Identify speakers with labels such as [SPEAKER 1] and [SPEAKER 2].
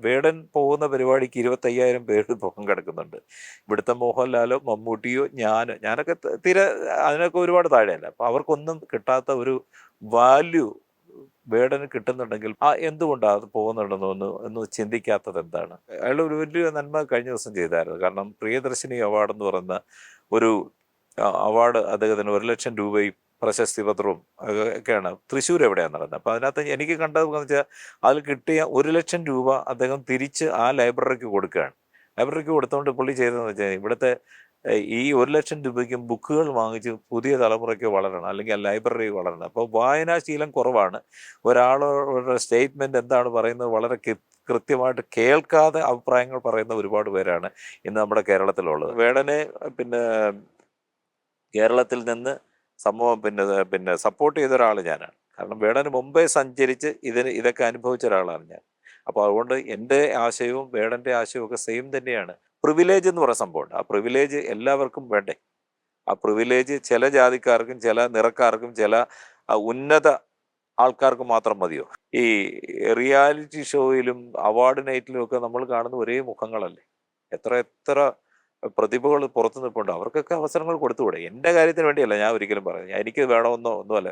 [SPEAKER 1] വേടൻ പോകുന്ന പരിപാടിക്ക് 25,000 പേര് പങ്കെടുക്കുന്നുണ്ട്. ഇവിടുത്തെ മോഹൻലാലോ മമ്മൂട്ടിയോ ഞാനൊക്കെ തീരെ അതിനൊക്കെ ഒരുപാട് താഴെയല്ല. അപ്പൊ അവർക്കൊന്നും കിട്ടാത്ത ഒരു വാല്യൂ വേടന് കിട്ടുന്നുണ്ടെങ്കിൽ എന്തുകൊണ്ടാണ് അത് പോകുന്നുണ്ടെന്ന് ഒന്ന് ചിന്തിക്കാത്തത് എന്താണ്? അയാൾ ഒരു വലിയ നന്മ കഴിഞ്ഞ ദിവസം ചെയ്തായിരുന്നു. കാരണം പ്രിയദർശിനി അവാർഡ് എന്ന് പറയുന്ന ഒരു അവാർഡ് അദ്ദേഹത്തിന് 1,00,000 രൂപയും പ്രശസ്തി പത്രവും ഒക്കെയാണ് തൃശ്ശൂർ എവിടെയാണ് നടന്നത്. അപ്പോൾ അതിനകത്ത് എനിക്ക് കണ്ടതെന്ന് വെച്ചാൽ അതിൽ കിട്ടിയ 1,00,000 രൂപ അദ്ദേഹം തിരിച്ച് ആ ലൈബ്രറിക്ക് കൊടുക്കുകയാണ്. ലൈബ്രറിക്ക് കൊടുത്തുകൊണ്ട് പുള്ളി ചെയ്തതെന്ന് വെച്ചാൽ ഇവിടുത്തെ ഈ 1,00,000 രൂപയ്ക്കും ബുക്കുകൾ വാങ്ങിച്ച് പുതിയ തലമുറയ്ക്ക് വളരണം, അല്ലെങ്കിൽ ആ ലൈബ്രറി വളരണം. അപ്പോൾ വായനാശീലം കുറവാണ്. ഒരാളുടെ സ്റ്റേറ്റ്മെന്റ് എന്താണ് പറയുന്നത് വളരെ കൃത്യമായിട്ട് കേൾക്കാതെ അഭിപ്രായങ്ങൾ പറയുന്ന ഒരുപാട് പേരാണ് ഇന്ന് നമ്മുടെ കേരളത്തിലുള്ളത്. വേടനെ പിന്നെ കേരളത്തിൽ നിന്ന് സമൂഹം പിന്നെ സപ്പോർട്ട് ചെയ്ത ഒരാൾ ഞാനാണ്. കാരണം വേടന് മുമ്പേ സഞ്ചരിച്ച് ഇതൊക്കെ അനുഭവിച്ച ഒരാളാണ് ഞാൻ. അപ്പോൾ അതുകൊണ്ട് എൻ്റെ ആശയവും വേടൻ്റെ ആശയവും ഒക്കെ സെയിം തന്നെയാണ്. പ്രിവിലേജ് എന്ന് പറയുന്ന സംഭവമുണ്ട്. ആ പ്രിവിലേജ് എല്ലാവർക്കും വേണ്ടേ? ആ പ്രിവിലേജ് ചില ജാതിക്കാർക്കും ചില നിറക്കാർക്കും ചില ഉന്നത ആൾക്കാർക്ക് മാത്രം മതിയോ? ഈ റിയാലിറ്റി ഷോയിലും അവാർഡ് നൈറ്റിലും ഒക്കെ നമ്മൾ കാണുന്ന ഒരേ മുഖങ്ങളല്ലേ? എത്ര എത്ര പ്രതിഭകൾ പുറത്തു നിൽപ്പുണ്ട്. അവർക്കൊക്കെ അവസരങ്ങൾ കൊടുത്തുകൂടെ? എൻ്റെ കാര്യത്തിന് വേണ്ടിയല്ല ഞാൻ ഒരിക്കലും പറയുന്നത്. എനിക്ക് വേണമെന്നോ ഒന്നുമല്ല.